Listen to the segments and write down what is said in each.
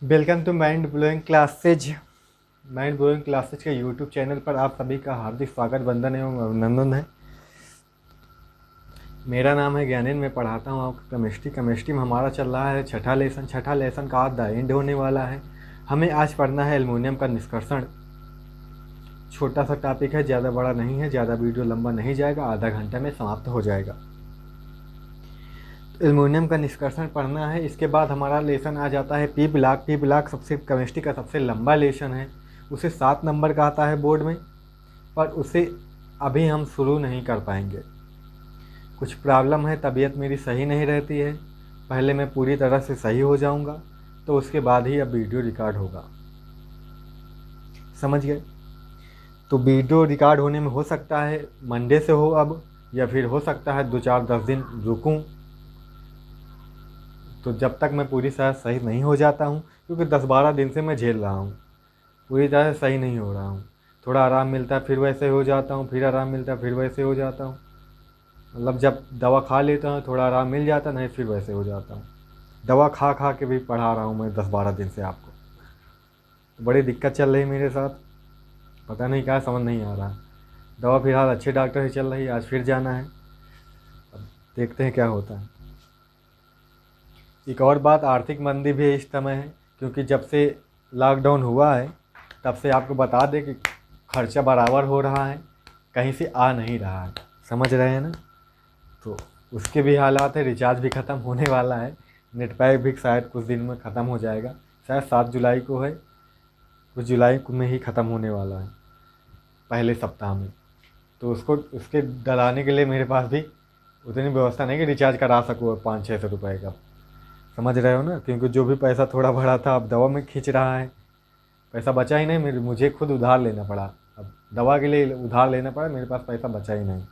Welcome to Mind Blowing Classes के YouTube channel पर आप सभी का हार्दिक स्वागत, वंदन एवं अभिनंदन है। मेरा नाम है ज्ञानेन, मैं पढ़ाता हूँ आपको केमिस्ट्री में हमारा चल रहा है छठा लेसन का आज द एंड होने वाला है। हमें आज पढ़ना है एल्युमिनियम का निष्कर्षण। छोटा सा टॉपिक है, ज़्यादा बड़ा नहीं है, ज़्यादा वीडियो लंबा नहीं जाएगा, आधा घंटा में समाप्त हो जाएगा। एल्युमिनियम का निष्कर्षण पढ़ना है। इसके बाद हमारा लेसन आ जाता है पी ब्लॉक सबसे केमिस्ट्री का सबसे लंबा लेसन है। उसे 7 नंबर का आता है बोर्ड में, पर उसे अभी हम शुरू नहीं कर पाएंगे। कुछ प्रॉब्लम है, तबीयत मेरी सही नहीं रहती है। पहले मैं पूरी तरह से सही हो जाऊंगा तो उसके बाद ही अब वीडियो रिकॉर्ड होगा, समझ गए। तो वीडियो रिकॉर्ड होने में हो सकता है मंडे से हो अब, या फिर हो सकता है 2-4-10 दिन रुकूं। तो जब तक मैं पूरी तरह सही नहीं हो जाता हूँ, क्योंकि 10-12 दिन से मैं झेल रहा हूँ, पूरी तरह से सही नहीं हो रहा हूँ। थोड़ा आराम मिलता है फिर वैसे हो जाता हूँ, फिर आराम मिलता है फिर वैसे हो जाता हूँ। मतलब जब दवा खा लेता हूँ थोड़ा आराम मिल जाता, नहीं फिर वैसे हो जाता हूँ। दवा खा खा के भी पढ़ा रहा हूँ मैं 10-12 दिन से आपको। तो बड़ी दिक्कत चल रही मेरे साथ, पता नहीं क्या, समझ नहीं आ रहा। दवा फिलहाल अच्छे डॉक्टर से चल रही है, आज फिर जाना है, अब देखते हैं क्या होता है। एक और बात, आर्थिक मंदी भी इस समय है, क्योंकि जब से लॉकडाउन हुआ है तब से आपको बता दें कि खर्चा बराबर हो रहा है, कहीं से आ नहीं रहा है, समझ रहे हैं ना। तो उसके भी हालात है, रिचार्ज भी ख़त्म होने वाला है, नेट पैक भी शायद कुछ दिन में ख़त्म हो जाएगा, शायद 7 जुलाई को है, कुछ जुलाई में ही ख़त्म होने वाला है, पहले सप्ताह में। तो उसके डलाने के लिए मेरे पास भी उतनी व्यवस्था नहीं कि रिचार्ज करा सकूँ 500-600 रुपये का, समझ रहे हो ना। क्योंकि जो भी पैसा थोड़ा बड़ा था अब दवा में खींच रहा है, पैसा बचा ही नहीं, मुझे खुद उधार लेना पड़ा। अब दवा के लिए उधार लेना पड़ा, मेरे पास पैसा बचा ही नहीं।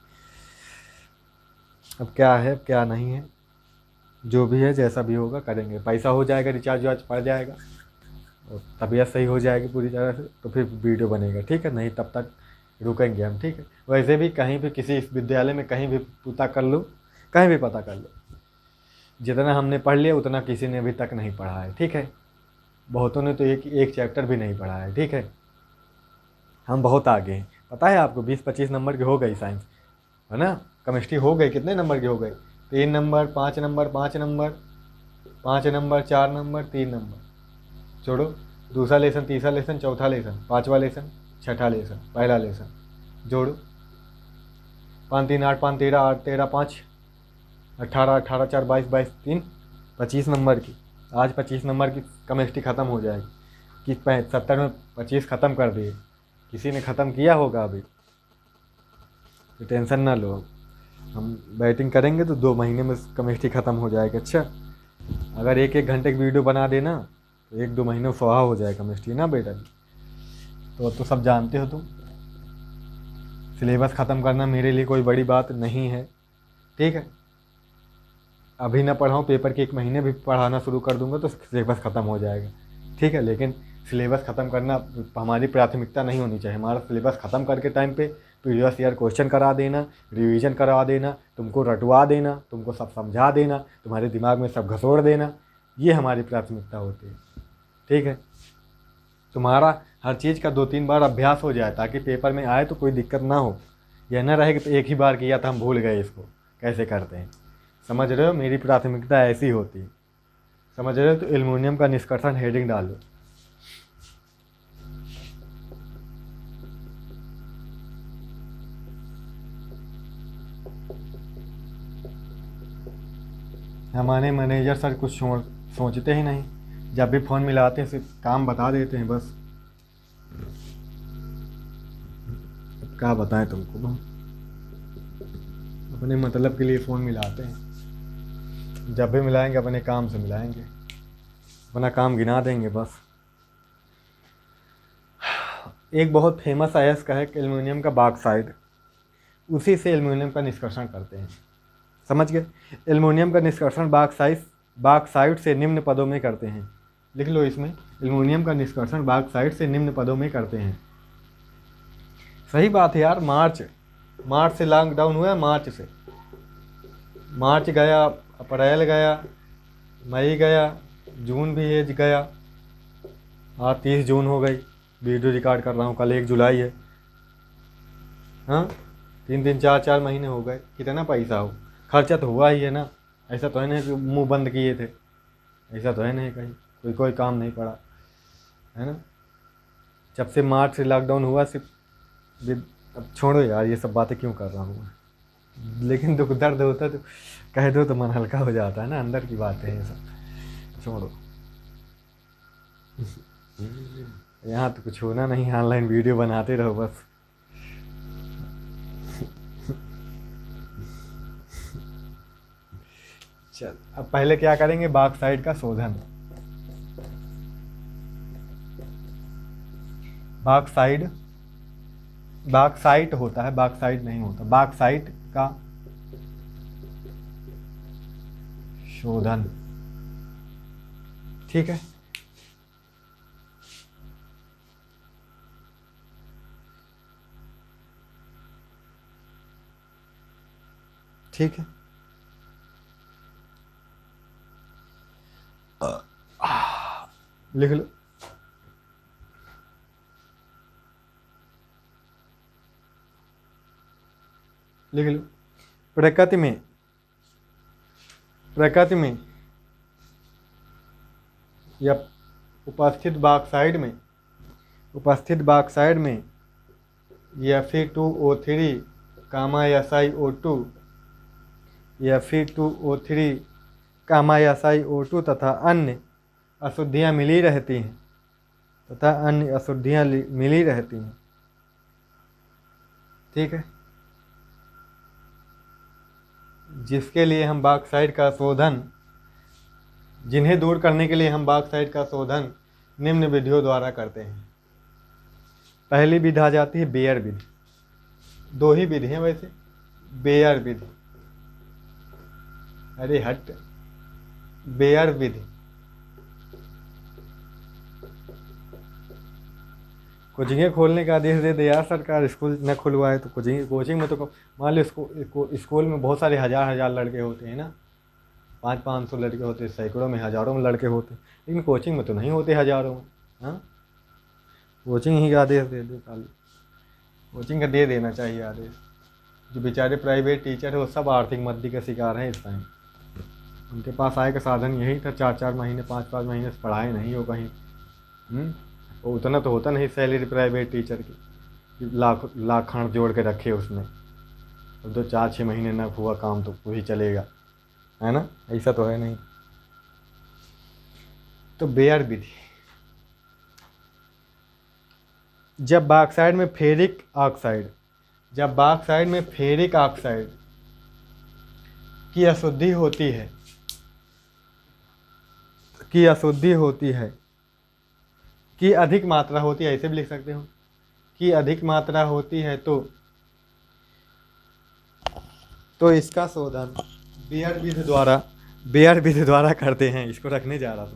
अब क्या है, अब क्या नहीं है, जो भी है जैसा भी होगा करेंगे। पैसा हो जाएगा, रिचार्ज वार्ज पड़ जाएगा और तबीयत सही हो जाएगी पूरी तरह से, तो फिर वीडियो बनेगा, ठीक है। नहीं तब तक रुकेंगे हम, ठीक है। वैसे भी कहीं भी किसी विद्यालय में कहीं भी पता कर लो, कहीं भी पता कर लो, जितना हमने पढ़ लिया उतना किसी ने अभी तक नहीं पढ़ा है, ठीक है। बहुतों ने तो एक चैप्टर भी नहीं पढ़ा है, ठीक है। हम बहुत आगे हैं, पता है आपको। 20-25 नंबर की हो गई साइंस, है ना। केमिस्ट्री हो गई, कितने नंबर की हो गई? 3 number, 5 number, 5 number, 5 number, 4 number, 3 number. छोड़ो, दूसरा लेसन, तीसरा लेसन, चौथा लेसन, पाँचवा लेसन, छठा लेसन, पहला लेसन। जोड़ो, 5 3 8, 5 13, 8 13, 5 18, 18 4 22, 22 3, 25 नंबर की। आज 25 नंबर की केमिस्ट्री ख़त्म हो जाएगी। कि 70 में 25 ख़त्म कर दिए, किसी ने ख़त्म किया होगा अभी, तो टेंशन ना लो। हम बैटिंग करेंगे तो 2 महीने में केमिस्ट्री ख़त्म हो जाएगी। अच्छा, अगर 1-1 घंटे की वीडियो बना देना तो 1-2 महीने में स्वाहा हो जाए केमिस्ट्री ना बेटा जी। तो अब तो सब जानते हो तुम, सिलेबस ख़त्म करना मेरे लिए कोई बड़ी बात नहीं है, ठीक है। अभी ना पढ़ाऊँ, पेपर के 1 महीने भी पढ़ाना शुरू कर दूंगा तो सिलेबस ख़त्म हो जाएगा, ठीक है। लेकिन सिलेबस ख़त्म करना हमारी प्राथमिकता नहीं होनी चाहिए। हमारा सिलेबस ख़त्म करके टाइम पे प्रीवियस ईयर क्वेश्चन करा देना, रिवीजन करवा देना, तुमको रटवा देना, तुमको सब समझा देना, तुम्हारे दिमाग में सब घसोड़ देना, ये हमारी प्राथमिकता होती है, ठीक है। तुम्हारा हर चीज़ का 2-3 बार अभ्यास हो जाए ताकि पेपर में आए तो कोई दिक्कत ना हो। यह ना रहे कि तो एक ही बार किया था हम भूल गए इसको कैसे करते हैं, समझ रहे हो। मेरी प्राथमिकता ऐसी होती है, समझ रहे हो। तो एल्युमिनियम का निष्कर्षण हेडिंग डालो। हमारे मैनेजर सर कुछ सोचते ही नहीं, जब भी फ़ोन मिलाते हैं सिर्फ काम बता देते हैं बस। अब क्या बताएं तुमको, अपने मतलब के लिए फ़ोन मिलाते हैं। जब भी मिलाएंगे अपने काम से मिलाएंगे, अपना काम गिना देंगे बस। एक बहुत फेमस अयस्क है एल्युमिनियम का बॉक्साइट, उसी से एल्युमिनियम का निष्कर्षण करते हैं, समझ गए। एल्युमिनियम का निष्कर्षण बॉक्साइट से निम्न पदों में करते हैं। लिख लो इसमें, एल्युमिनियम का निष्कर्षण बॉक्साइट से निम्न पदों में करते हैं। सही बात है यार। मार्च से लॉकडाउन हुआ है, मार्च गया, अप्रैल गया, मई गया, जून भी एज गया, आज 30 जून हो गई, वीडियो रिकॉर्ड कर रहा हूँ, कल 1 जुलाई है। हाँ, 3 4 महीने हो गए, कितना पैसा हो, खर्चा तो हुआ ही है ना। ऐसा तो है नहीं कि मुंह बंद किए थे, ऐसा तो है नहीं कहीं कोई काम नहीं पड़ा, है ना। जब से मार्च से लॉकडाउन हुआ सिर्फ अब छोड़ो यार, ये सब बातें क्यों कर रहा हूँ मैं। लेकिन दुख दर्द होता तो कह दो तो मन हल्का हो जाता है ना, अंदर की बातें हैं ये सब, छोड़ो। यहाँ तो कुछ होना नहीं, ऑनलाइन वीडियो बनाते रहो बस। चल अब पहले क्या करेंगे, बॉक्साइट का शोधन। बॉक्साइट, बॉक्साइट होता है, बॉक्साइट नहीं होता, बॉक्साइट का शोधन। ठीक है, ठीक है। लिख लो, लिख लो। प्रकृति में, प्रकृति में या उपस्थित बॉक्साइड में, उपस्थित बॉक्साइड में Fe2O3 SiO2, Fe2O3 SiO2 तथा अन्य अशुद्धियाँ मिली रहती हैं, तथा अन्य अशुद्धियाँ मिली रहती हैं। ठीक है, जिसके लिए हम बॉक्साइट का शोधन, जिन्हें दूर करने के लिए हम बॉक्साइट का शोधन निम्न विधियों द्वारा करते हैं। पहली विधि आ जाती है बेयर विधि। दो ही विधि हैं वैसे, बेयर विधि, अरे हट, बेयर विधि। कोचिंगें खोलने का आदेश दे दे यार सरकार, स्कूल न खुलवाए तो कोचिंग में तो मान लो स्कूल में बहुत सारे हज़ार लड़के होते हैं ना, 500 लड़के होते हैं, सैकड़ों में हज़ारों में लड़के होते हैं, लेकिन कोचिंग में तो नहीं होते हज़ारों में। हाँ, कोचिंग ही का आदेश दे दे खाली, कोचिंग का दे देना चाहिए आदेश। जो बेचारे प्राइवेट टीचर है वो सब आर्थिक मंदी के शिकार हैं इस टाइम। उनके पास आय का साधन यही था, 4 महीने 5 महीने से पढ़ाए नहीं हो कहीं। वो उतना तो होता नहीं सैलरी प्राइवेट टीचर की, लाख खंड जोड़ के रखे उसने, और 2 4 6 महीने न हुआ काम तो वही चलेगा, है ना, ऐसा तो है नहीं। तो बेयर विधि, जब बॉक्साइड में फेरिक ऑक्साइड, जब बॉक्साइड में फेरिक ऑक्साइड की अशुद्धि होती है, की अशुद्धि होती है, की अधिक मात्रा होती है, ऐसे भी लिख सकते हो, की अधिक मात्रा होती है तो इसका शोधन बेयर विधि द्वारा, बेयर विधि द्वारा करते हैं। इसको रखने जा रहा था,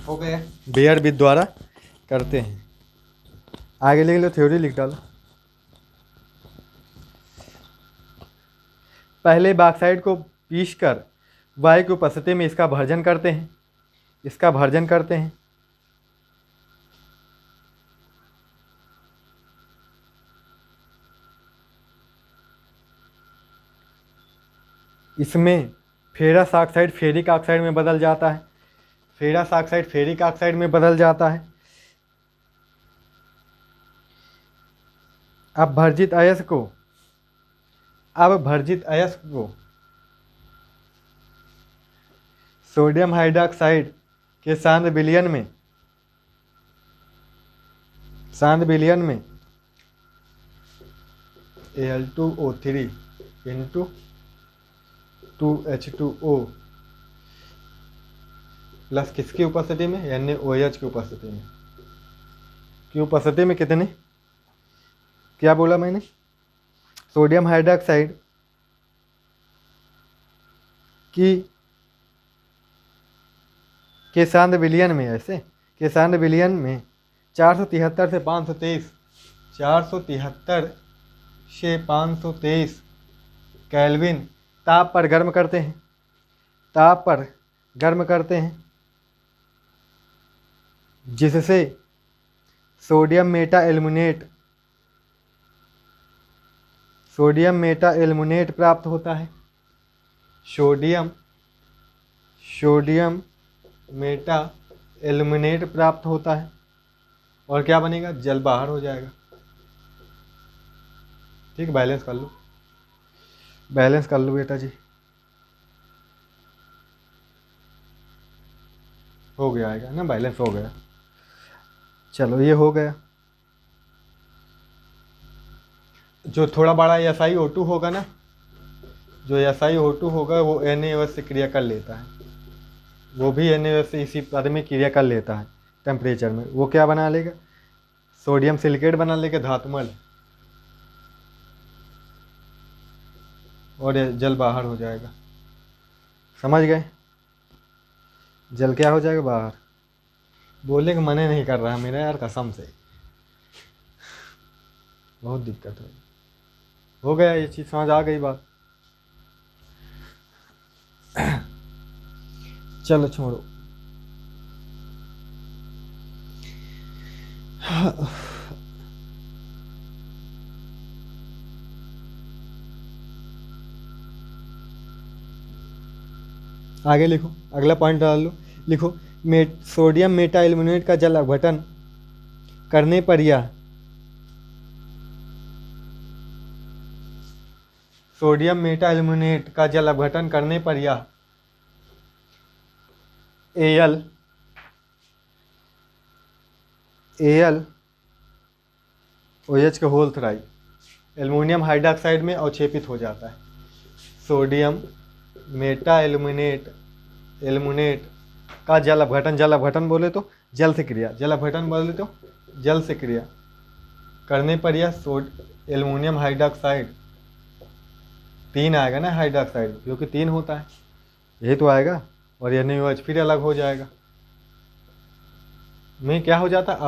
हो गया, बेयर विधि द्वारा करते हैं। आगे लिख लो, थ्योरी लिख डालो। पहले बॉक्साइड को पीसकर वायु की उपस्थिति में इसका भर्जन करते हैं, इसका भर्जन करते हैं। इसमें फेरस ऑक्साइड फेरिक ऑक्साइड में बदल जाता है, फेरस ऑक्साइड फेरिक ऑक्साइड में बदल जाता है। अब भर्जित अयस्क को, अब भर्जित अयस्क को सोडियम हाइड्रोक्साइड के सांद्र विलयन में, सांद्र विलयन में Al2O3 इंटू 2H2O प्लस किसकी उपस्थिति में, NaOH की उपस्थिति में, की उपस्थिति में कितने, क्या बोला मैंने, सोडियम हाइड्रोक्साइड की के सांद्र विलयन में, ऐसे के सांद्र विलयन में 473 से 523, 473 से 523 केल्विन ताप पर गर्म करते हैं, ताप पर गर्म करते हैं, जिससे सोडियम मेटा एल्युमिनेट प्राप्त होता है। सोडियम मेटा एल्युमिनेट प्राप्त होता है और क्या बनेगा, जल बाहर हो जाएगा। ठीक, बैलेंस कर लो, बैलेंस कर लो बेटा जी, हो गया आएगा ना, बैलेंस हो गया। चलो ये हो गया। जो थोड़ा बड़ा SiO2 होगा ना, जो SiO2 होगा वो NaOH से क्रिया कर लेता है, वो भी NaOH से इसी पद में क्रिया कर लेता है टेम्परेचर में। वो क्या बना लेगा, सोडियम सिलिकेट बना लेगा, धातुमल, और ये जल बाहर हो जाएगा। समझ गए, जल क्या हो जाएगा, बाहर। बोले कि मने नहीं कर रहा मेरा यार, कसम से बहुत दिक्कत है। हो गया, ये चीज़ समझ आ गई बात। चलो छोड़ो। आगे लिखो, अगला पॉइंट डाल लो, लिखो सोडियम मेटा एल्युमिनेट का जल अपघटन करने पर या सोडियम मेटा एल्युमिनेट का जल अपघटन करने पर या OH के होल थ्राइड एल्युमिनियम हाइड्रोक्साइड में अवक्षेपित हो जाता है। सोडियम मेटा एल्युमिनेट का जल अपघटन बोले तो जल से क्रिया, जल अपघटन बोले तो जल से क्रिया करने पर यह एल्युमिनियम हाइड्रोक्साइड 3 आएगा ना, हाइड्रोक्साइड क्योंकि 3 होता है, यही तो आएगा, और NaOH फिर अलग हो जाएगा, में क्या हो जाता है,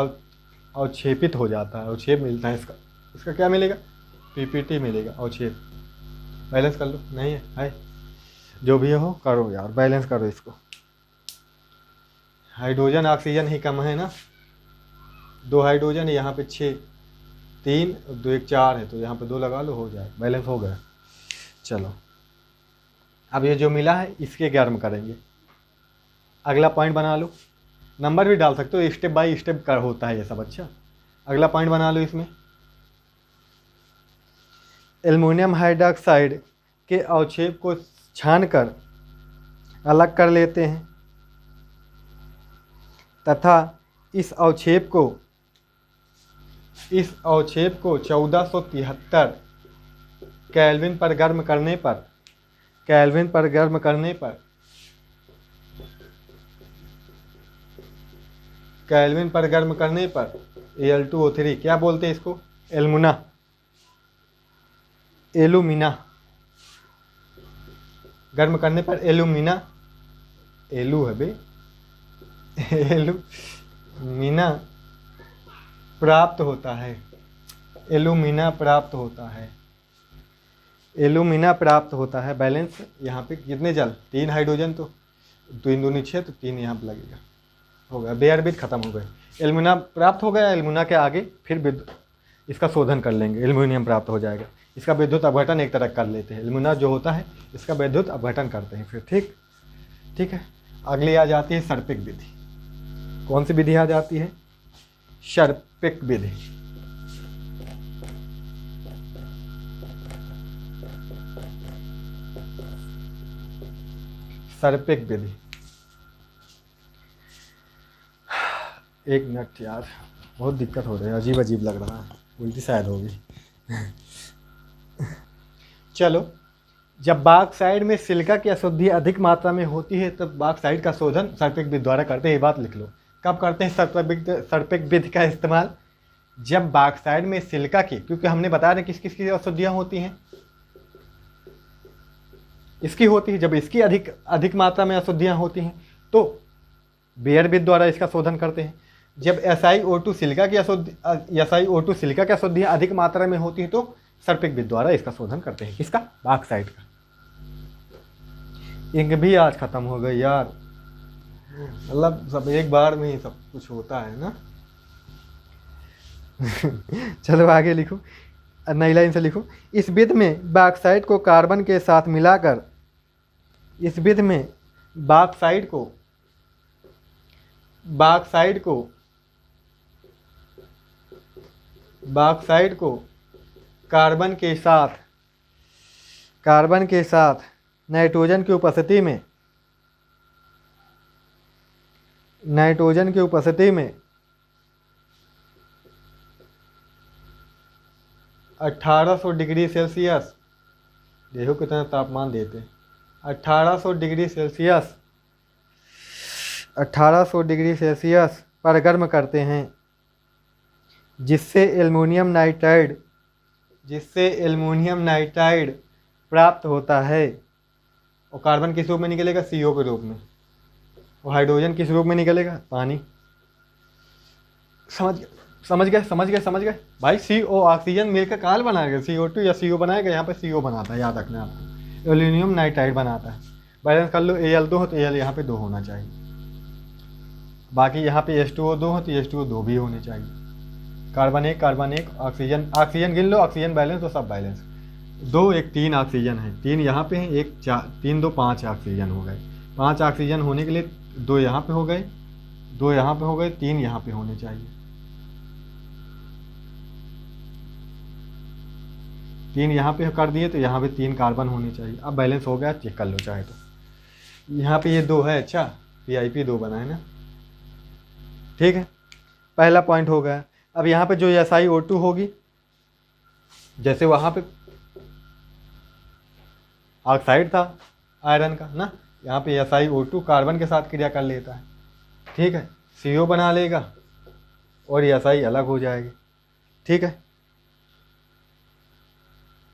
अवक्षेपित हो जाता है, अवक्षेप मिलता है इसका क्या मिलेगा, PPT मिलेगा, अवक्षेप। बैलेंस कर लो, नहीं है जो भी हो करो यार, बैलेंस करो इसको। हाइड्रोजन ऑक्सीजन ही कम है ना, 2 हाइड्रोजन, यहाँ पे 6, 3 2 1 4 है, तो यहाँ पे 2 लगा लो, हो जाए, बैलेंस हो गया। चलो अब ये जो मिला है इसके गर्म करेंगे। अगला पॉइंट बना लो, नंबर भी डाल सकते हो, स्टेप बाय स्टेप कर होता है ये सब। अच्छा, अगला पॉइंट बना लो, इसमें एल्युमिनियम हाइड्रोक्साइड के अवक्षेप को छानकर अलग कर लेते हैं तथा इस अवक्षेप को 1473 केल्विन पर गर्म करने पर Al2O3 क्या बोलते हैं इसको, एलुमिना गर्म करने पर एलुमिना, एलू है बे, एलुमिना प्राप्त होता है, एलुमिना प्राप्त होता है। बैलेंस यहाँ पे कितने जल, 3 हाइड्रोजन, तो 3 दूनी 6, तो 3 यहाँ पे लगेगा, हो गया, बेयरबिट खत्म हो गए। एल्युमिना प्राप्त हो गया, एल्युमिना के आगे फिर इसका शोधन कर लेंगे, एल्युमिनियम प्राप्त हो जाएगा, इसका विद्युत अपघटन एक तरह कर लेते हैं, एल्युमिना जो होता है इसका विद्युत अपघटन करते हैं फिर। ठीक है, अगली आ जाती है सर्पिक विधि। कौन सी विधि आ जाती है, सर्पिक विधि। सर्पिक विधि, एक मिनट यार, बहुत दिक्कत हो रही है, अजीब अजीब लग रहा है, उल्टी शायद होगी। चलो, जब बॉक्साइड में सिलिका की अशुद्धि अधिक मात्रा में होती है तब बॉक्साइड का शोधन सर्पिक विधि द्वारा करते हैं। ये बात लिख लो, कब करते हैं सर्पिक विधि का इस्तेमाल, जब बॉक्साइड में सिलिका की, क्योंकि हमने बताया किस किस की अशुद्धियाँ होती हैं, इसकी होती है, जब इसकी अधिक मात्रा में अशुद्धियाँ होती हैं तो बेयर विधि द्वारा इसका शोधन करते हैं। जब SiO2 सिलिका की अशुद्धियाँ अधिक मात्रा में होती हैं तो सर्पिक विधि द्वारा इसका शोधन करते हैं। किसका? बॉक्साइट का। इंक भी आज खत्म हो गई यार, मतलब सब एक बार में ही सब कुछ होता है ना। चलो आगे लिखो, नई लाइन से लिखो। इस विधि में बॉक्साइट को कार्बन के साथ मिलाकर, इस विधि में बॉक्साइट को कार्बन के साथ नाइट्रोजन की उपस्थिति में 1800 डिग्री सेल्सियस, देखो कितना तापमान देते हैं, 1800 डिग्री सेल्सियस पर गर्म करते हैं, जिससे एल्युमिनियम नाइट्राइड प्राप्त होता है। और कार्बन किस रूप में निकलेगा? CO के रूप में। और हाइड्रोजन किस रूप में निकलेगा? पानी। समझ गए भाई। CO ऑक्सीजन मिलकर काल बनाएगा, CO2 या CO बनाएगा, यहाँ पे CO बनाता है, याद रखना आपको। एल्युमिनियम नाइट्राइड बनाता है। बैलेंस कर लो, Al2 हो तो Al यहाँ पे 2 होना चाहिए, बाकी यहाँ पे H2O2 हो तो H2O 2 भी होने चाहिए। कार्बन एक ऑक्सीजन गिन लो, ऑक्सीजन बैलेंस तो सब बैलेंस। 2 1 3 ऑक्सीजन है, 3 यहाँ पे हैं, 1 4 3 2 5 ऑक्सीजन हो गए। 5 ऑक्सीजन होने के लिए 2 यहाँ पे हो गए, 2 यहाँ पे हो गए, 3 यहाँ पे होने चाहिए, 3 यहाँ पे कर दिए तो यहाँ पे 3 कार्बन होने चाहिए। अब बैलेंस हो गया, चेक कर लो चाहे तो। यहाँ पे ये 2 है, अच्छा PIP 2 बना है ना, ठीक है, पहला पॉइंट हो गया। अब यहाँ पे जो SiO2 होगी, जैसे वहाँ पे ऑक्साइड था आयरन का ना, यहाँ पे SiO2 कार्बन के साथ क्रिया कर लेता है, ठीक है, CO बना लेगा और Si अलग हो जाएगी, ठीक है,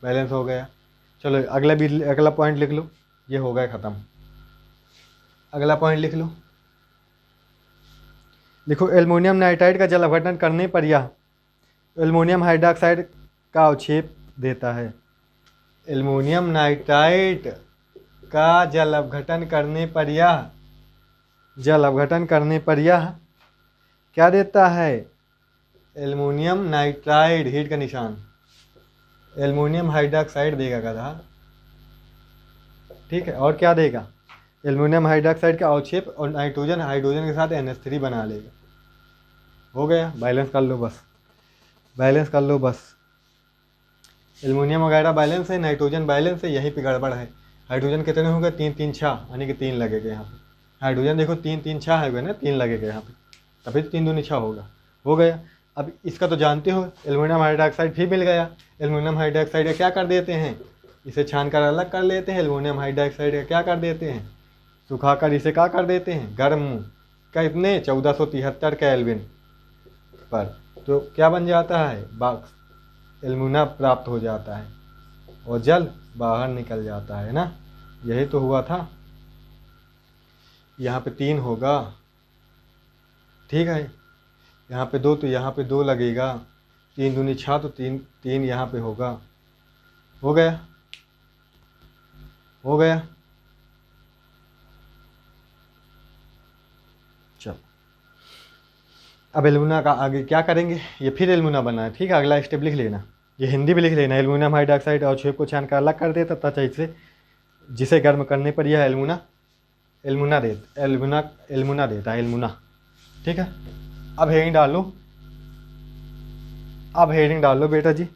बैलेंस हो गया। चलो अगला पॉइंट लिख लो, ये हो गया ख़त्म। अगला पॉइंट लिख लो, लिखो एल्युमिनियम नाइट्राइड का जल अपघटन करने पर यह एल्युमिनियम हाइड्रॉक्साइड का अवक्षेप देता है। एल्युमिनियम नाइट्राइड का जल अपघटन करने पर यह क्या देता है? एल्युमिनियम नाइट्राइड, हीट का निशान, एल्युमिनियम हाइड्रॉक्साइड देगा गधा, ठीक है, और क्या देगा? एल्युमिनियम हाइड्रॉक्साइड का अवक्षेप और हाइड्रोजन के साथ NH3 बना लेगा। हो गया, बैलेंस कर लो बस। एल्युमिनियम वगैरह बैलेंस है, नाइट्रोजन बैलेंस है, यहीं पे गड़बड़ है। हाइड्रोजन कितने हो गए? 3 3 6, यानी कि 3 लगेगा यहाँ पे। हाइड्रोजन देखो 3 3 6 है ना, 3 लगेगा यहाँ पे, तभी 3 दूनी 6 होगा। हो गया। अब इसका तो जानते हो, एल्युमिनियम हाइड्रॉक्साइड भी मिल गया। एल्युमिनियम हाइड्रॉक्साइड का क्या कर देते हैं? इसे छान कर अलग कर लेते हैं। एल्युमिनियम हाइड्रॉक्साइड का क्या कर देते हैं? सुखाकर इसे क्या कर देते हैं? गर्म का इतने 1473 केल्विन पर, तो क्या बन जाता है? एल्युमिना प्राप्त हो जाता है और जल बाहर निकल जाता है ना। यही तो हुआ था। यहाँ पे 3 होगा, ठीक है, यहाँ पे 2 तो यहाँ पे 2 लगेगा, 3 दूनी 6 तो 3 यहाँ पे होगा। हो गया। चलो अब एल्युमिना का आगे क्या करेंगे? ये फिर एल्युमिना बना है, ठीक है, अगला स्टेप लिख लेना, ये हिंदी भी लिख लेना। एल्युमिनियम हाइड्रॉक्साइड और छेप को छान कर अलग कर देता तथा इसे जिसे गर्म करने पर यह एल्युमिना देता है, ठीक है। अब हेडिंग डाल लो बेटा जी।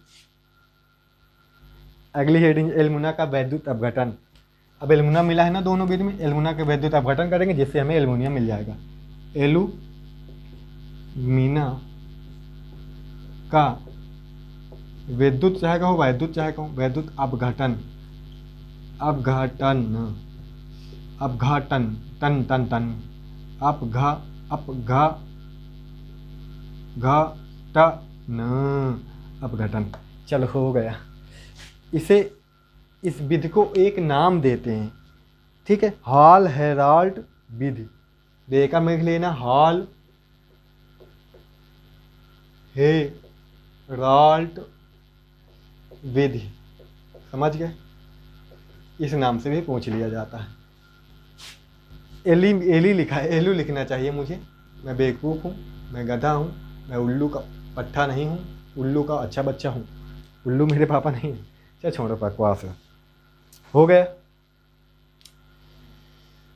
अगली हेडिंग एल्युमिना का वैद्युत अपघटन। अब एल्युमिना मिला है ना दोनों विधि में, एल्युमिना के वैद्युत अपघटन करेंगे जिससे हमें एल्युमिनियम मिल जाएगा। एल्युमिना का विद्युत चाहे कहो वैद्युत चाहे कहो, वैद्युत अपघटन तन तन तन अपघटन। चलो हो गया। इस विधि को एक नाम देते हैं, ठीक है, हॉल हेराल्ड विधि। देखा लिख लेना, हॉल हेराल्ड विधि, समझ गए, इस नाम से भी पूछ लिया जाता है। एली एली लिखा है, एलू लिखना चाहिए मुझे। मैं बेवकूफ़ हूँ, मैं गधा हूँ, मैं उल्लू का पट्ठा नहीं हूँ, उल्लू का अच्छा बच्चा हूँ। उल्लू मेरे पापा नहीं है। क्या छोड़ो बकवास है। हो गया।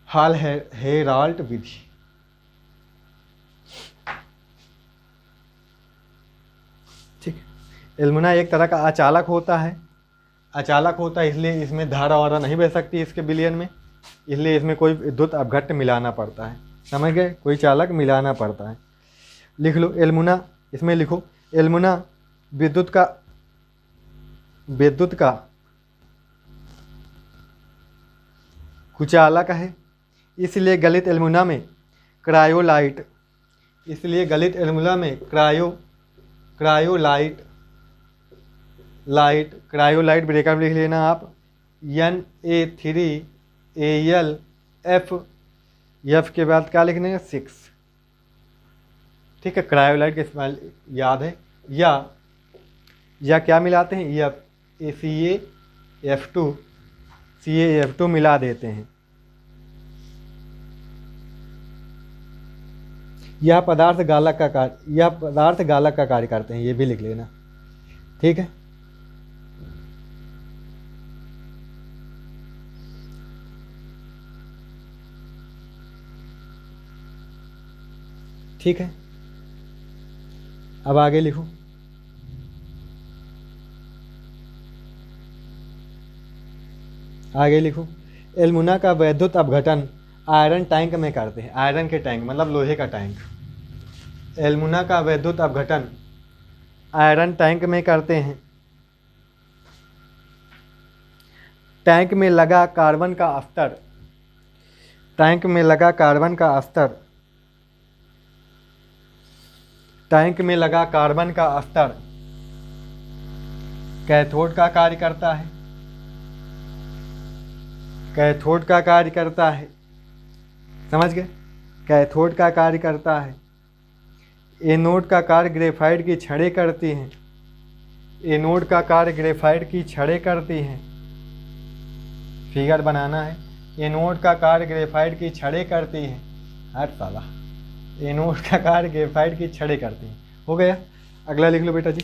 हाल है हेराल्ट विधि। ठीक है। एल्मुना एक तरह का अचालक होता है। अचालक होता है इसलिए इसमें धारा वारा नहीं बह सकती इसके विलयन में, इसलिए इसमें कोई विद्युत अपघट्ट मिलाना पड़ता है। समझ गए, कोई चालक मिलाना पड़ता है। लिख लो एल्मुना, इसमें लिखो एल्मुना विद्युत का कुचालक है, इसलिए गलित एल्मुना में क्रायोलाइट, इसलिए गलित एल्मुना में क्रायोलाइट ब्रेकअप लिख लेना आप। Na3Al एफ के बाद क्या लिखने है 6। ठीक है, क्रायोलाइट का इस्तेमाल याद है। या क्या मिलाते हैं, एफ CaF2 मिला देते हैं। यह पदार्थ गालक का कार्य करते हैं, ये भी लिख लेना। ठीक है, ठीक है। अब आगे लिखो। आगे लिखो एल्मुना का वैद्युत अपघटन आयरन टैंक में करते हैं। आयरन के टैंक मतलब लोहे का टैंक। एल्मुना का वैद्युत अपघटन आयरन टैंक में करते हैं। टैंक में लगा कार्बन का अस्तर, टैंक में लगा कार्बन का अस्तर, टैंक में लगा कार्बन का अस्तर कैथोड का कार्य करता है, कैथोड का कार्य करता है। समझ गए, कैथोड का कार्य करता है। एनोड का कार्य ग्रेफाइट की छड़ें करती हैं, एनोड का कार्य ग्रेफाइट की छड़ें करती हैं। फिगर बनाना है। एनोड का कार्य ग्रेफाइट की छड़ें करती हैं। हट साला, एनोड का कार्य ग्रेफाइट की छड़ें करती हैं। हो गया। अगला लिख लो बेटा जी।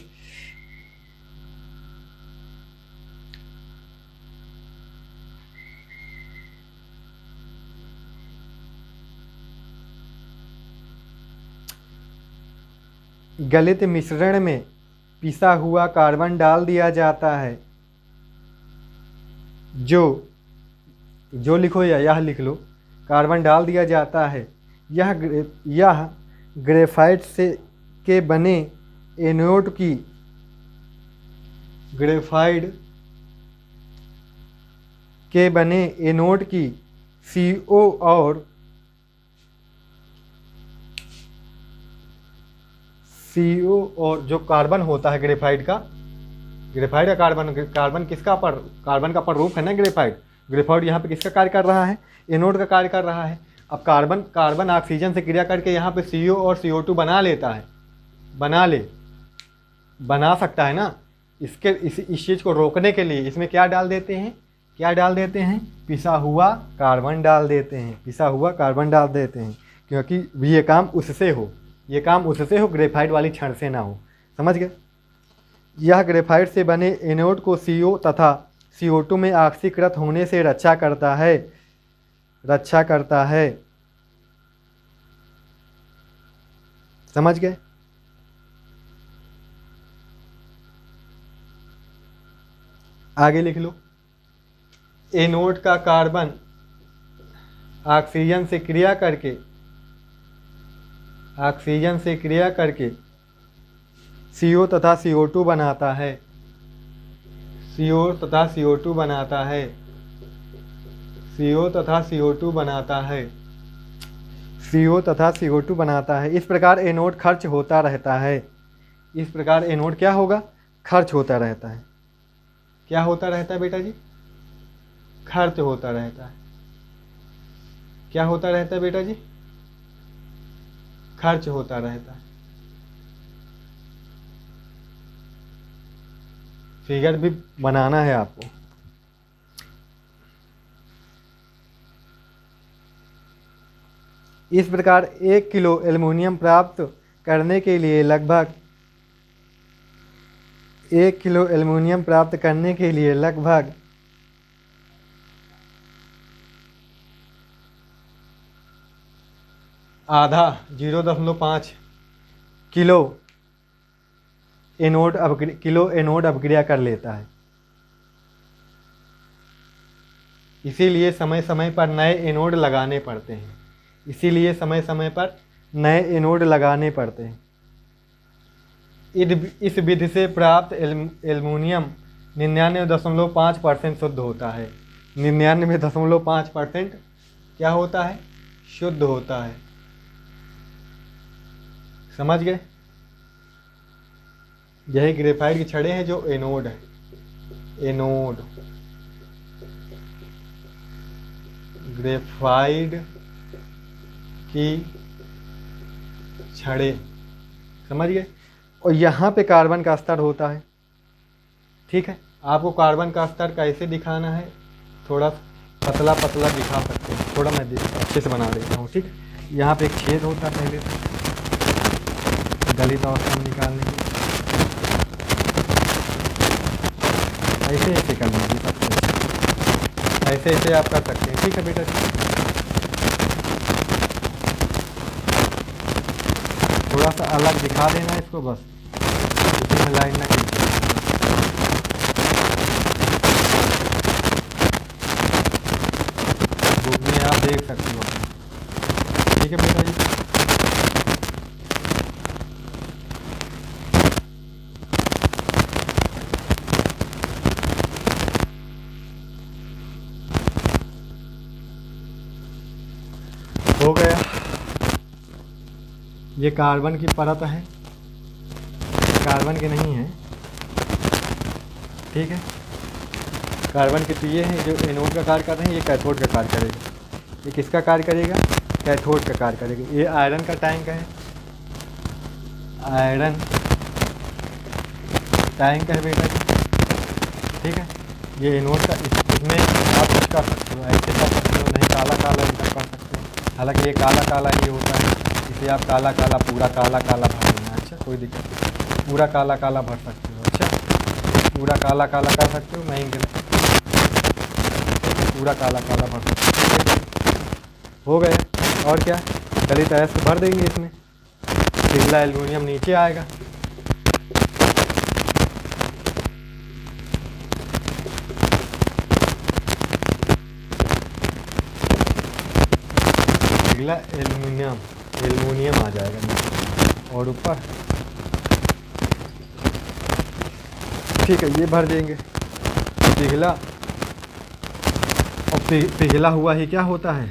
गलित मिश्रण में पिसा हुआ कार्बन डाल दिया जाता है। जो लिखो या यह लिख लो, कार्बन डाल दिया जाता है। यह ग्रेफाइट से के बने एनोड की, ग्रेफाइट के बने एनोड की CO और जो कार्बन होता है ग्रेफाइट का कार्बन किसका कार्बन का पररूप है ना ग्रेफाइट यहाँ पे किसका कार्य कर रहा है, एनोड का कार्य कर रहा है। अब कार्बन ऑक्सीजन से क्रिया करके यहाँ पे CO और CO2 बना लेता है, बना सकता है ना। इस चीज़ को रोकने के लिए इसमें क्या डाल देते हैं, पिसा हुआ कार्बन डाल देते हैं, क्योंकि ये काम उससे हो, ग्रेफाइट वाली छड़ से ना हो। समझ गए। यह ग्रेफाइट से बने एनोड को CO तथा CO2 में ऑक्सीकृत होने से रक्षा करता है। समझ गए। आगे लिख लो। एनोड का कार्बन ऑक्सीजन से क्रिया करके CO तथा CO2 बनाता है। CO तथा CO2 बनाता है। इस प्रकार एनोड खर्च होता रहता है। क्या होगा, खर्च होता रहता है। क्या होता रहता है बेटा जी, खर्च होता रहता है। क्या होता रहता है बेटा जी, खर्च होता रहता है। फिगर भी बनाना है आपको। इस प्रकार 1 किलो एल्युमिनियम प्राप्त करने के लिए लगभग 1 किलो एल्युमिनियम प्राप्त करने के लिए लगभग आधा 0.5 किलो एनोड अपक्रिया कर लेता है। इसीलिए समय समय पर नए एनोड लगाने पड़ते हैं। इसीलिए समय समय पर नए एनोड लगाने पड़ते हैं। इस विधि से प्राप्त एल्युमिनियम 99.5% शुद्ध होता है। 99.5% क्या होता है? शुद्ध होता है। समझ गए? यही ग्रेफाइट की छड़ें हैं जो एनोड है। एनोड ग्रेफाइट की छड़ें, समझ गए? और यहाँ पे कार्बन का स्तर होता है। ठीक है, आपको कार्बन का स्तर कैसे दिखाना है? थोड़ा पतला पतला दिखा सकते हैं। थोड़ा मैं अच्छे से बना देता हूँ। ठीक है, यहाँ पे एक छेद होता है पहले से गलित अवस्था में निकालने के। ऐसे ऐसे कर लीजिए, सबसे ऐसे ऐसे आप कर सकते हैं। ठीक है बेटा जी, थोड़ा सा अलग दिखा देना इसको, बस इसी में लाइन ना खींचे। बुक में आप देख सकते हो। ठीक है बेटा जी, हो गया। ये कार्बन की परत है, कार्बन की नहीं है। ठीक है, कार्बन के तो ये है जो एनोड का कार्य कर रहे हैं, ये कैथोड का कार्य करेगा। ये किसका कार्य करेगा? कैथोड का कार्य करेगा। ये आयरन का टैंक है, आयरन टैंक है बेटा जी। ठीक है, ये एनोड का, इसमें आप कुछ कर सकते हो, ऐसे कर सकते हो, नहीं काला काला इधर कर सकते हो। हालांकि ये काला काला ही होता है, इसे आप काला काला पूरा काला काला भर देना। अच्छा, कोई दिक्कत नहीं, पूरा काला काला भर सकते हो। अच्छा, पूरा काला काला कर सकते हो, नहीं पूरा काला काला भर सकते हो। हो गए। और क्या, गलित अयस्क भर देंगे इसमें, पिघला एल्युमिनियम नीचे आएगा। पिघला एल्युमिनियम आ जाएगा नीचे और ऊपर। ठीक है, ये भर देंगे पिघला। और पिघला हुआ ही क्या होता है?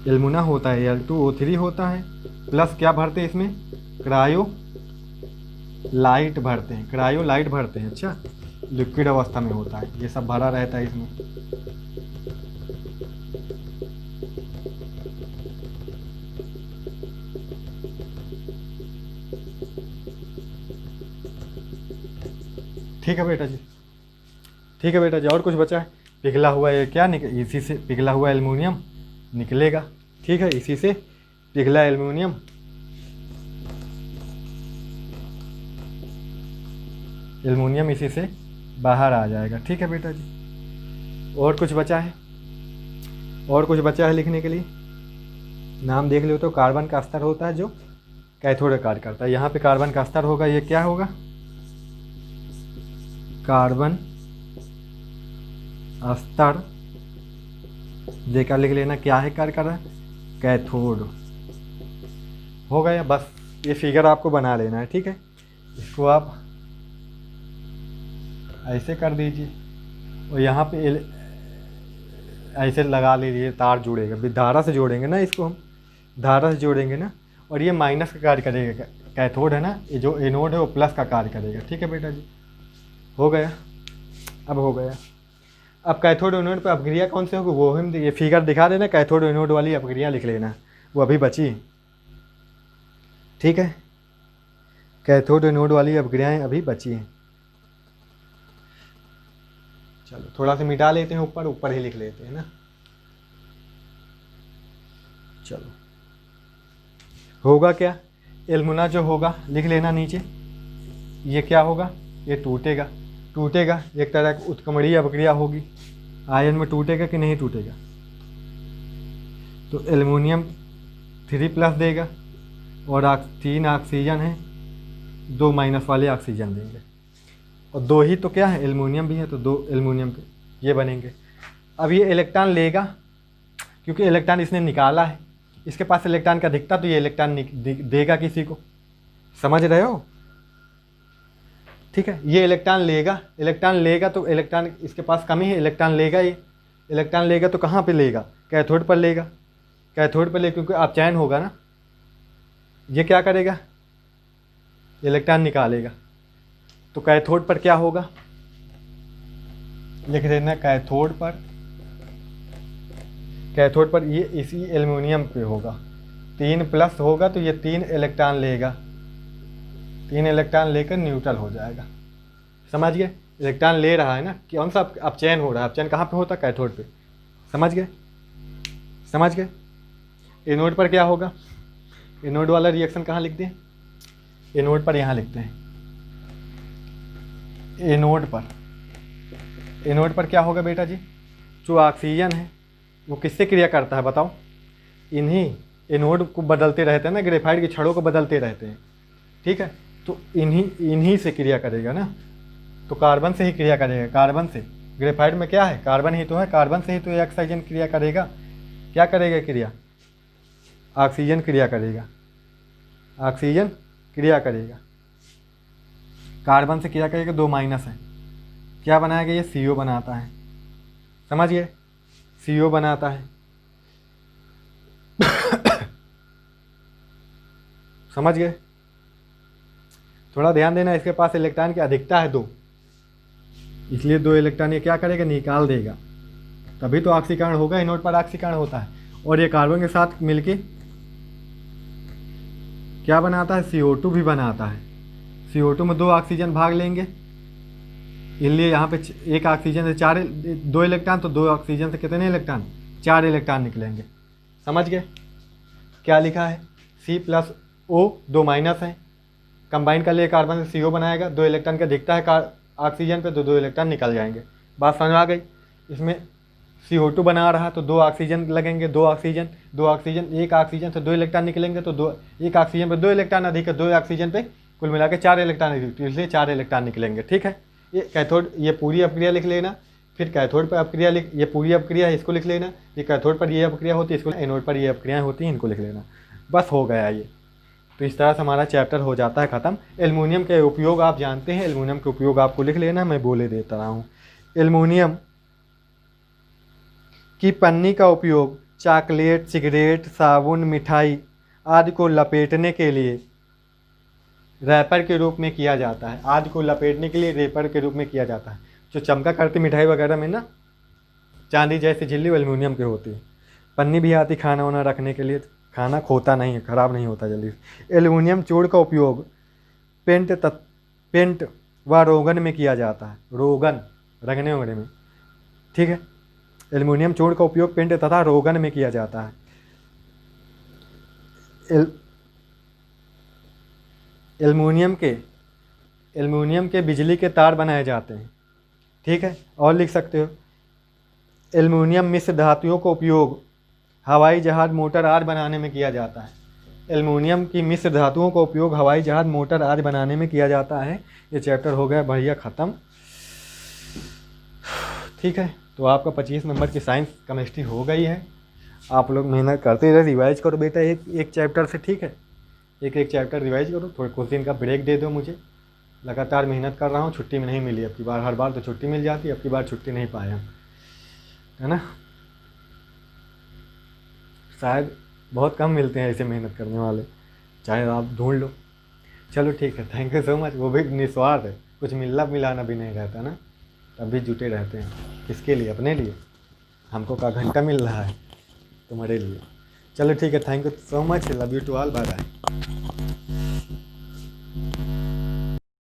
एल्युमिना होता है, Al2O3 होता है, प्लस क्या भरते हैं इसमें? क्रायो लाइट भरते हैं, क्रायो लाइट भरते हैं। अच्छा, लिक्विड अवस्था में होता है, ये सब भरा रहता है इसमें। ठीक है बेटा जी, ठीक है बेटा जी। और कुछ बचा है? पिघला हुआ ये क्या इसी से पिघला हुआ एल्युमिनियम निकलेगा। ठीक है, इसी से पिघला एल्युमिनियम इसी से बाहर आ जाएगा। ठीक है बेटा जी। और कुछ बचा है? और कुछ बचा है लिखने के लिए? नाम देख लो तो कार्बन का स्तर होता है जो कैथोड कार्य करता है। यहाँ पे कार्बन का स्तर होगा, ये क्या होगा? कार्बन स्तर देखकर लिख लेना, क्या है कार्य कर रहा है? कैथोड। हो गया, बस ये फिगर आपको बना लेना है। ठीक है, इसको आप ऐसे कर दीजिए और यहाँ पे ऐसे लगा लीजिए, तार जुड़ेगा। धारा से जोड़ेंगे ना इसको, हम धारा से जोड़ेंगे ना, और ये माइनस का कार्य करेगा। कैथोड है ना, ये जो एनोड है वो प्लस का कार्य करेगा। ठीक है बेटा जी, हो गया। अब हो गया। अब कैथोड एनोड पर अपक्रिया कौन से होगी वो हम ये फिगर दिखा देना। कैथोड एनोड वाली अपक्रिया लिख लेना, वो अभी बची। ठीक है, कैथोड एनोड वाली अभिक्रियाएं अभी बची हैं। चलो थोड़ा सा मिटा लेते हैं, ऊपर ऊपर ही लिख लेते हैं ना। चलो होगा क्या, एल्युमिना जो होगा लिख लेना नीचे, ये क्या होगा, ये टूटेगा, टूटेगा एक तरह की उत्क्रमणीय अभिक्रिया होगी। आयन में टूटेगा कि नहीं टूटेगा, तो एल्युमिनियम 3+ देगा और 3 ऑक्सीजन है, 2 माइनस वाले ऑक्सीजन देंगे, और 2 ही तो क्या है, एल्युमिनियम भी है, तो 2 एल्युमिनियम के ये बनेंगे। अब ये इलेक्ट्रॉन लेगा, क्योंकि इलेक्ट्रॉन इसने निकाला है, इसके पास इलेक्ट्रॉन का दिखता, तो ये इलेक्ट्रॉन देगा किसी को, समझ रहे हो, ठीक है। ये इलेक्ट्रॉन लेगा तो इलेक्ट्रॉन इसके पास कमी है, इलेक्ट्रॉन लेगा, ये इलेक्ट्रॉन लेगा तो कहाँ पे लेगा, कैथोड पर लेगा, कैथोड पर ले, क्योंकि अपचयन होगा ना। ये क्या करेगा, इलेक्ट्रॉन निकालेगा, तो कैथोड पर क्या होगा, लिख देना कैथोड पर ये इसी एल्युमिनियम पे होगा, 3+ होगा, तो ये 3 इलेक्ट्रॉन लेगा, 3 इलेक्ट्रॉन लेकर न्यूट्रल हो जाएगा, समझ गए। इलेक्ट्रॉन ले रहा है ना, कौन सा अपचयन हो रहा है, अपचयन कहाँ पे होता है, कैथोड पे, समझ गए। एनोड पर क्या होगा, एनोड वाला रिएक्शन कहाँ लिखते हैं, एनोड पर यहाँ लिखते हैं, एनोड पर क्या होगा बेटा जी, जो ऑक्सीजन है वो किससे क्रिया करता है बताओ, इन्हीं एनोड को बदलते रहते हैं ना, ग्रेफाइट की छड़ों को बदलते रहते हैं, ठीक है, तो इन्हीं से क्रिया करेगा ना, तो कार्बन से ही क्रिया करेगा, कार्बन से, ग्रेफाइट में क्या है, कार्बन ही तो है, कार्बन से ही तो ऑक्सीजन क्रिया करेगा, क्या करेगा क्रिया, ऑक्सीजन क्रिया करेगा, कार्बन से क्रिया करेगा, 2 माइनस है, क्या बनाएगा, ये CO बनाता है, समझिए, CO बनाता है समझ गए। थोड़ा ध्यान देना, इसके पास इलेक्ट्रॉन की अधिकता है 2, इसलिए 2 इलेक्ट्रॉन ये क्या करेगा, निकाल देगा, तभी तो ऑक्सीकरण होगा, एनोड पर ऑक्सीकरण होता है, और ये कार्बन के साथ मिलके क्या बनाता है, CO2 भी बनाता है, CO2 में 2 ऑक्सीजन भाग लेंगे, इसलिए यहाँ पे एक ऑक्सीजन से 2 इलेक्ट्रॉन, तो 2 ऑक्सीजन से कितने इलेक्ट्रॉन, 4 इलेक्ट्रॉन निकलेंगे, समझ गए। क्या लिखा है, C+O 2 माइनस है, कंबाइन कर लिए, कार्बन से CO बनाएगा, 2 इलेक्ट्रॉन का दिखता है ऑक्सीजन पे, तो 2 इलेक्ट्रॉन निकल जाएंगे, बात समझ आ गई। इसमें CO2 बना रहा तो 2 ऑक्सीजन लगेंगे, 2 ऑक्सीजन, एक ऑक्सीजन से 2 इलेक्ट्रॉन निकलेंगे, तो एक ऑक्सीजन पे 2 इलेक्ट्रॉन अधिक है, 2 ऑक्सीजन पे कुल मिला के 4 इलेक्ट्रॉन अधिक, इसलिए 4 इलेक्ट्रॉन निकलेंगे, ठीक है। ये कैथोड, ये पूरी अपक्रिया लिख लेना, फिर कैथोड पर अपक्रिया ये पूरी अपक्रिया है, इसको लिख लेना, ये कैथोड पर ये अपक्रिया होती है, इसको, एनोड पर ये अपक्रियाएँ होती हैं, इनको लिख लेना, बस हो गया ये। तो इस तरह से हमारा चैप्टर हो जाता है ख़त्म। एल्युमिनियम के उपयोग आप जानते हैं, एल्युमिनियम के उपयोग आपको लिख लेना, मैं बोले देता रहा हूँ। एल्युमिनियम की पन्नी का उपयोग चॉकलेट, सिगरेट, साबुन, मिठाई आदि को लपेटने के लिए रैपर के रूप में किया जाता है, आदि को लपेटने के लिए रैपर के रूप में किया जाता है। जो चमका करती मिठाई वगैरह में ना, चांदी जैसी झिल्ली वो एल्युमिनियम की होती है। पन्नी भी आती खाना वाना रखने के लिए, खाना खोता नहीं है, ख़राब नहीं होता जल्दी। एल्युमिनियम चूड़ का उपयोग पेंट व रोगन में किया जाता है, रोगन रगने वगैरह में, ठीक है। एल्युमिनियम चूड़ का उपयोग पेंट तथा रोगन में किया जाता है। एल्युमिनियम के बिजली के तार बनाए जाते हैं, ठीक है। और लिख सकते हो, एल्युमिनियम मिश्र धातुओं का उपयोग हवाई जहाज़, मोटर आदि बनाने में किया जाता है। एल्युमिनियम की मिश्र धातुओं का उपयोग हवाई जहाज़, मोटर आदि बनाने में किया जाता है। ये चैप्टर हो गया बढ़िया ख़त्म, ठीक है। तो आपका 25 नंबर की साइंस केमिस्ट्री हो गई है। आप लोग मेहनत करते रहे, रिवाइज करो बेटा एक चैप्टर से, ठीक है। एक चैप्टर रिवाइज करो, थोड़े कुछ दिन का ब्रेक दे दो मुझे, लगातार मेहनत कर रहा हूँ, छुट्टी में नहीं मिली अब की बार, हर बार तो छुट्टी मिल जाती है, अब की बार छुट्टी नहीं पाए हम, है ना। शायद बहुत कम मिलते हैं ऐसे मेहनत करने वाले, चाहे आप ढूंढ लो। चलो ठीक है, थैंक यू सो मच। वो भी निस्वार्थ है, कुछ मिलना मिलाना भी नहीं रहता ना, तब भी जुटे रहते हैं। किसके लिए? अपने लिए। हमको का घंटा मिल रहा है तुम्हारे लिए। चलो ठीक है, thank you so much, love you to all, bye bye.